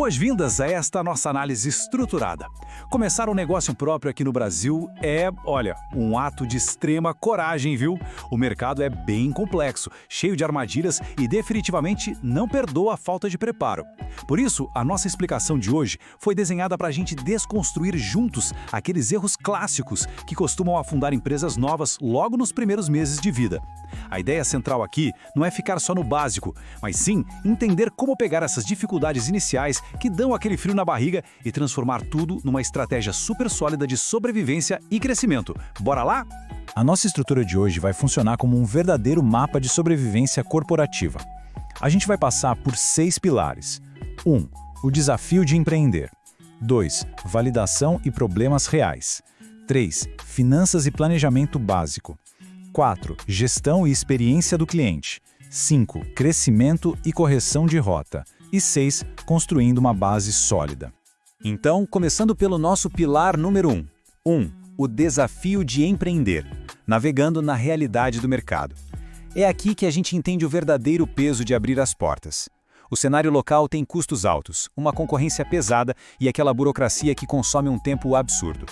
Boas-vindas a esta nossa análise estruturada. Começar um negócio próprio aqui no Brasil é, olha, um ato de extrema coragem, viu? O mercado é bem complexo, cheio de armadilhas e definitivamente não perdoa a falta de preparo. Por isso, a nossa explicação de hoje foi desenhada para a gente desconstruir juntos aqueles erros clássicos que costumam afundar empresas novas logo nos primeiros meses de vida. A ideia central aqui não é ficar só no básico, mas sim entender como pegar essas dificuldades iniciais que dão aquele frio na barriga e transformar tudo numa estratégia super sólida de sobrevivência e crescimento. Bora lá? A nossa estrutura de hoje vai funcionar como um verdadeiro mapa de sobrevivência corporativa. A gente vai passar por 6 pilares. 1. O desafio de empreender. 2. Validação e problemas reais. 3. Finanças e planejamento básico. 4. Gestão e experiência do cliente. 5. Crescimento e correção de rota. E 6. Construindo uma base sólida. Então, começando pelo nosso pilar número 1. 1. O desafio de empreender. Navegando na realidade do mercado. É aqui que a gente entende o verdadeiro peso de abrir as portas. O cenário local tem custos altos, uma concorrência pesada e aquela burocracia que consome um tempo absurdo.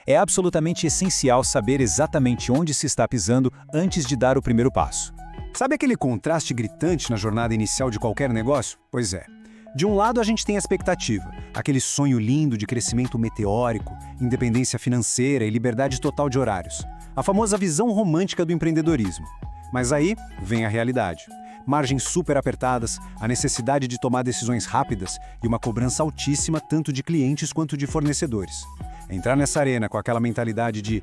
É absolutamente essencial saber exatamente onde se está pisando antes de dar o primeiro passo. Sabe aquele contraste gritante na jornada inicial de qualquer negócio? Pois é. De um lado a gente tem a expectativa, aquele sonho lindo de crescimento meteórico, independência financeira e liberdade total de horários. A famosa visão romântica do empreendedorismo. Mas aí vem a realidade. Margens super apertadas, a necessidade de tomar decisões rápidas e uma cobrança altíssima tanto de clientes quanto de fornecedores. Entrar nessa arena com aquela mentalidade de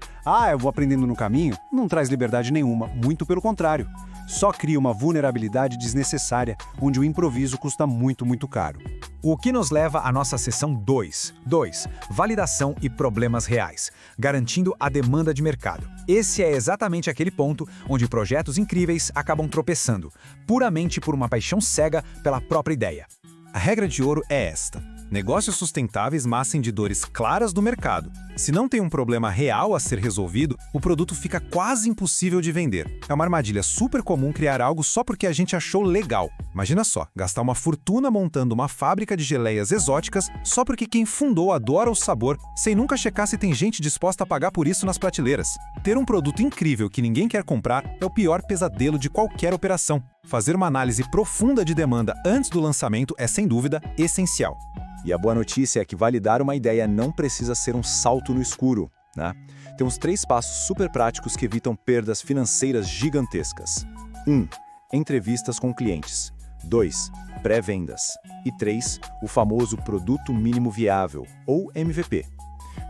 eu vou aprendendo no caminho, não traz liberdade nenhuma, muito pelo contrário. Só cria uma vulnerabilidade desnecessária, onde o improviso custa muito caro. O que nos leva à nossa seção 2. 2. Validação e problemas reais, garantindo a demanda de mercado. Esse é exatamente aquele ponto onde projetos incríveis acabam tropeçando, puramente por uma paixão cega pela própria ideia. A regra de ouro é esta. Negócios sustentáveis nascem de dores claras do mercado. Se não tem um problema real a ser resolvido, o produto fica quase impossível de vender. É uma armadilha super comum criar algo só porque a gente achou legal. Imagina só, gastar uma fortuna montando uma fábrica de geleias exóticas só porque quem fundou adora o sabor, sem nunca checar se tem gente disposta a pagar por isso nas prateleiras. Ter um produto incrível que ninguém quer comprar é o pior pesadelo de qualquer operação. Fazer uma análise profunda de demanda antes do lançamento é, sem dúvida, essencial. E a boa notícia é que validar uma ideia não precisa ser um salto no escuro, né? Temos 3 passos super práticos que evitam perdas financeiras gigantescas. 1. Entrevistas com clientes. 2. Pré-vendas. E 3. O famoso Produto Mínimo Viável, ou MVP.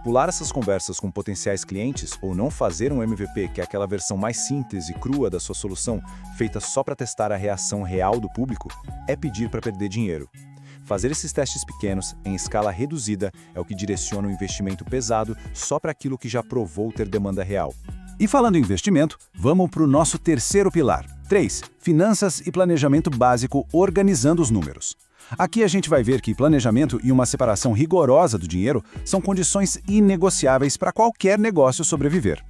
Pular essas conversas com potenciais clientes ou não fazer um MVP, que é aquela versão mais simples e crua da sua solução, feita só para testar a reação real do público, é pedir para perder dinheiro. Fazer esses testes pequenos, em escala reduzida, é o que direciona um investimento pesado só para aquilo que já provou ter demanda real. E falando em investimento, vamos para o nosso terceiro pilar. 3. Finanças e planejamento básico organizando os números. Aqui a gente vai ver que planejamento e uma separação rigorosa do dinheiro são condições inegociáveis para qualquer negócio sobreviver.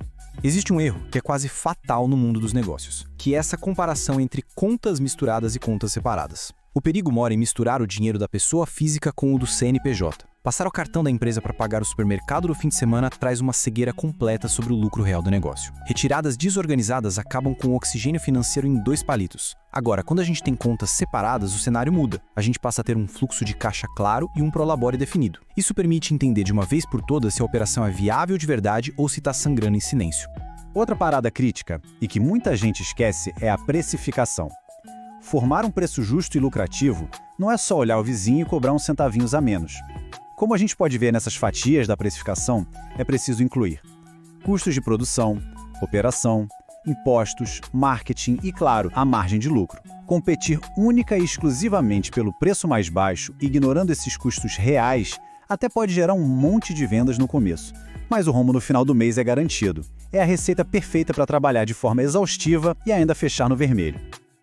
Existe um erro que é quase fatal no mundo dos negócios, que é essa comparação entre contas misturadas e contas separadas. O perigo mora em misturar o dinheiro da pessoa física com o do CNPJ. Passar o cartão da empresa para pagar o supermercado do fim de semana traz uma cegueira completa sobre o lucro real do negócio. Retiradas desorganizadas acabam com o oxigênio financeiro em 2 palitos. Agora, quando a gente tem contas separadas, o cenário muda. A gente passa a ter um fluxo de caixa claro e um prolabore definido. Isso permite entender de uma vez por todas se a operação é viável de verdade ou se está sangrando em silêncio. Outra parada crítica, e que muita gente esquece, é a precificação. Formar um preço justo e lucrativo não é só olhar o vizinho e cobrar uns centavinhos a menos. Como a gente pode ver nessas fatias da precificação, é preciso incluir custos de produção, operação, impostos, marketing e, claro, a margem de lucro. Competir única e exclusivamente pelo preço mais baixo, ignorando esses custos reais, até pode gerar um monte de vendas no começo, mas o rombo no final do mês é garantido. É a receita perfeita para trabalhar de forma exaustiva e ainda fechar no vermelho.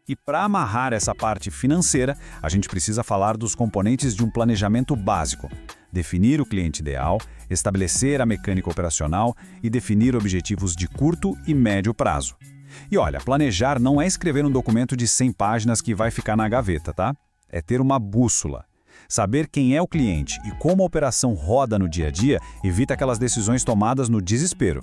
E para amarrar essa parte financeira, a gente precisa falar dos componentes de um planejamento básico. Definir o cliente ideal, estabelecer a mecânica operacional e definir objetivos de curto e médio prazo. E olha, planejar não é escrever um documento de 100 páginas que vai ficar na gaveta, tá? É ter uma bússola. Saber quem é o cliente e como a operação roda no dia a dia evita aquelas decisões tomadas no desespero.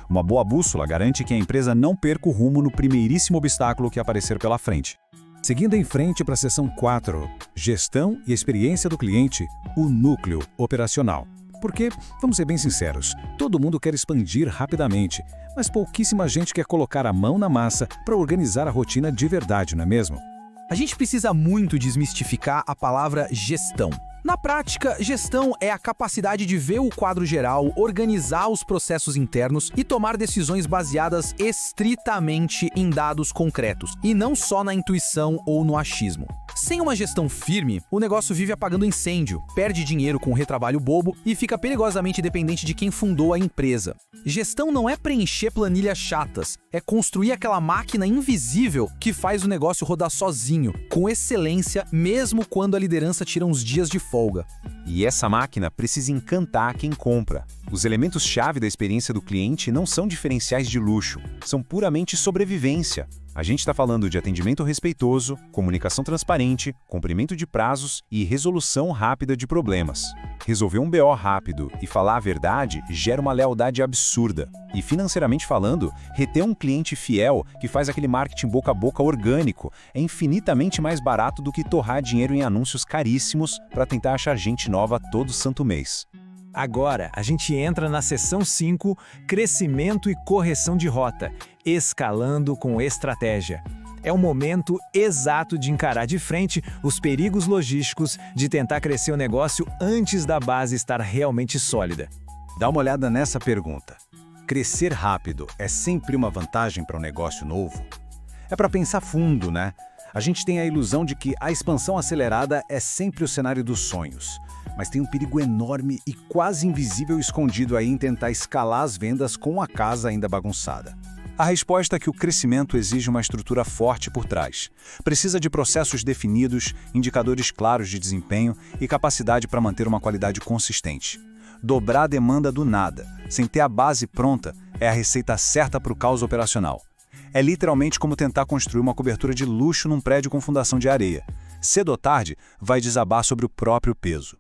Uma boa bússola garante que a empresa não perca o rumo no primeiríssimo obstáculo que aparecer pela frente. Seguindo em frente para a seção 4, Gestão e Experiência do Cliente, o núcleo operacional. Porque, vamos ser bem sinceros, todo mundo quer expandir rapidamente, mas pouquíssima gente quer colocar a mão na massa para organizar a rotina de verdade, não é mesmo? A gente precisa muito desmistificar a palavra gestão. Na prática, gestão é a capacidade de ver o quadro geral, organizar os processos internos e tomar decisões baseadas estritamente em dados concretos, e não só na intuição ou no achismo. Sem uma gestão firme, o negócio vive apagando incêndio, perde dinheiro com retrabalho bobo e fica perigosamente dependente de quem fundou a empresa. Gestão não é preencher planilhas chatas, é construir aquela máquina invisível que faz o negócio rodar sozinho, com excelência, mesmo quando a liderança tira uns dias de folga. E essa máquina precisa encantar quem compra. Os elementos-chave da experiência do cliente não são diferenciais de luxo, são puramente sobrevivência. A gente está falando de atendimento respeitoso, comunicação transparente, cumprimento de prazos e resolução rápida de problemas. Resolver um BO rápido e falar a verdade gera uma lealdade absurda. E financeiramente falando, reter um cliente fiel que faz aquele marketing boca a boca orgânico é infinitamente mais barato do que torrar dinheiro em anúncios caríssimos para tentar achar gente nova todo santo mês. Agora, a gente entra na seção 5, Crescimento e Correção de Rota, escalando com estratégia. É o momento exato de encarar de frente os perigos logísticos de tentar crescer o negócio antes da base estar realmente sólida. Dá uma olhada nessa pergunta. Crescer rápido é sempre uma vantagem para um negócio novo? É para pensar fundo, né? A gente tem a ilusão de que a expansão acelerada é sempre o cenário dos sonhos. Mas tem um perigo enorme e quase invisível escondido aí em tentar escalar as vendas com a casa ainda bagunçada. A resposta é que o crescimento exige uma estrutura forte por trás. Precisa de processos definidos, indicadores claros de desempenho e capacidade para manter uma qualidade consistente. Dobrar a demanda do nada, sem ter a base pronta, é a receita certa para o caos operacional. É literalmente como tentar construir uma cobertura de luxo num prédio com fundação de areia. Cedo ou tarde, vai desabar sobre o próprio peso.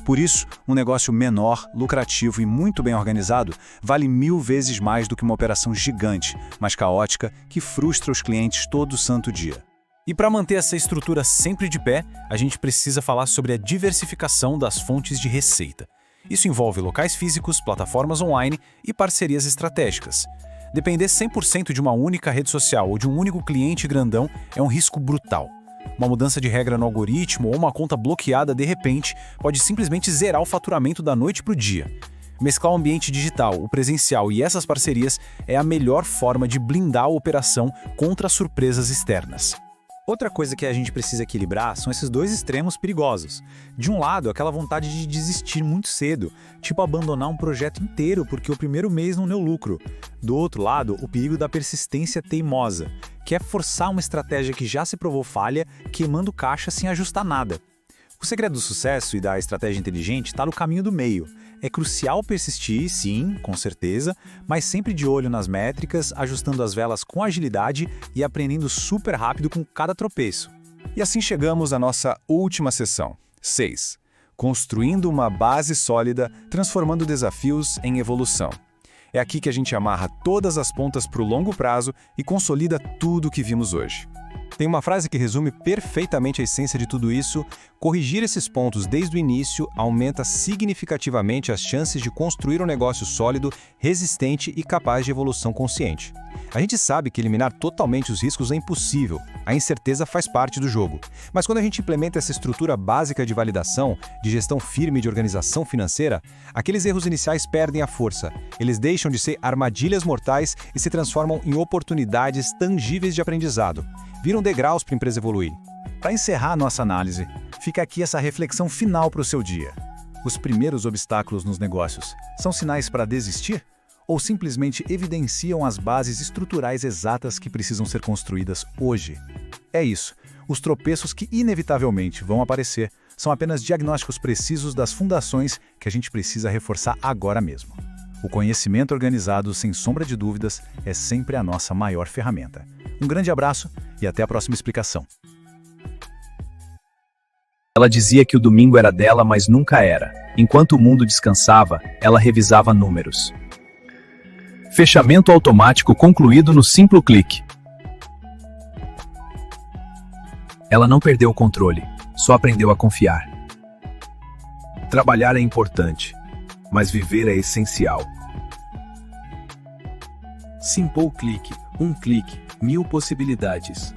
Por isso, um negócio menor, lucrativo e muito bem organizado vale 1000 vezes mais do que uma operação gigante, mas caótica, que frustra os clientes todo santo dia. E para manter essa estrutura sempre de pé, a gente precisa falar sobre a diversificação das fontes de receita. Isso envolve locais físicos, plataformas online e parcerias estratégicas. Depender 100% de uma única rede social ou de um único cliente grandão é um risco brutal. Uma mudança de regra no algoritmo ou uma conta bloqueada de repente pode simplesmente zerar o faturamento da noite para o dia. Mesclar o ambiente digital, o presencial e essas parcerias é a melhor forma de blindar a operação contra surpresas externas. Outra coisa que a gente precisa equilibrar são esses dois extremos perigosos. De um lado, aquela vontade de desistir muito cedo, tipo abandonar um projeto inteiro porque o primeiro mês não deu lucro. Do outro lado, o perigo da persistência teimosa, que é forçar uma estratégia que já se provou falha, queimando caixa sem ajustar nada. O segredo do sucesso e da estratégia inteligente está no caminho do meio. É crucial persistir, sim, com certeza, mas sempre de olho nas métricas, ajustando as velas com agilidade e aprendendo super rápido com cada tropeço. E assim chegamos à nossa última sessão, 6. Construindo uma base sólida, transformando desafios em evolução. É aqui que a gente amarra todas as pontas para o longo prazo e consolida tudo o que vimos hoje. Tem uma frase que resume perfeitamente a essência de tudo isso: corrigir esses pontos desde o início aumenta significativamente as chances de construir um negócio sólido, resistente e capaz de evolução consciente. A gente sabe que eliminar totalmente os riscos é impossível, a incerteza faz parte do jogo. Mas quando a gente implementa essa estrutura básica de validação, de gestão firme e de organização financeira, aqueles erros iniciais perdem a força. Eles deixam de ser armadilhas mortais e se transformam em oportunidades tangíveis de aprendizado. Viram degraus para a empresa evoluir. Para encerrar a nossa análise, fica aqui essa reflexão final para o seu dia. Os primeiros obstáculos nos negócios são sinais para desistir? Ou simplesmente evidenciam as bases estruturais exatas que precisam ser construídas hoje? É isso. Os tropeços que inevitavelmente vão aparecer são apenas diagnósticos precisos das fundações que a gente precisa reforçar agora mesmo. O conhecimento organizado, sem sombra de dúvidas, é sempre a nossa maior ferramenta. Um grande abraço e até a próxima explicação. Ela dizia que o domingo era dela, mas nunca era. Enquanto o mundo descansava, ela revisava números. Fechamento automático concluído no simples clique. Ela não perdeu o controle, só aprendeu a confiar. Trabalhar é importante, mas viver é essencial. Simple Click, um clique, 1000 possibilidades.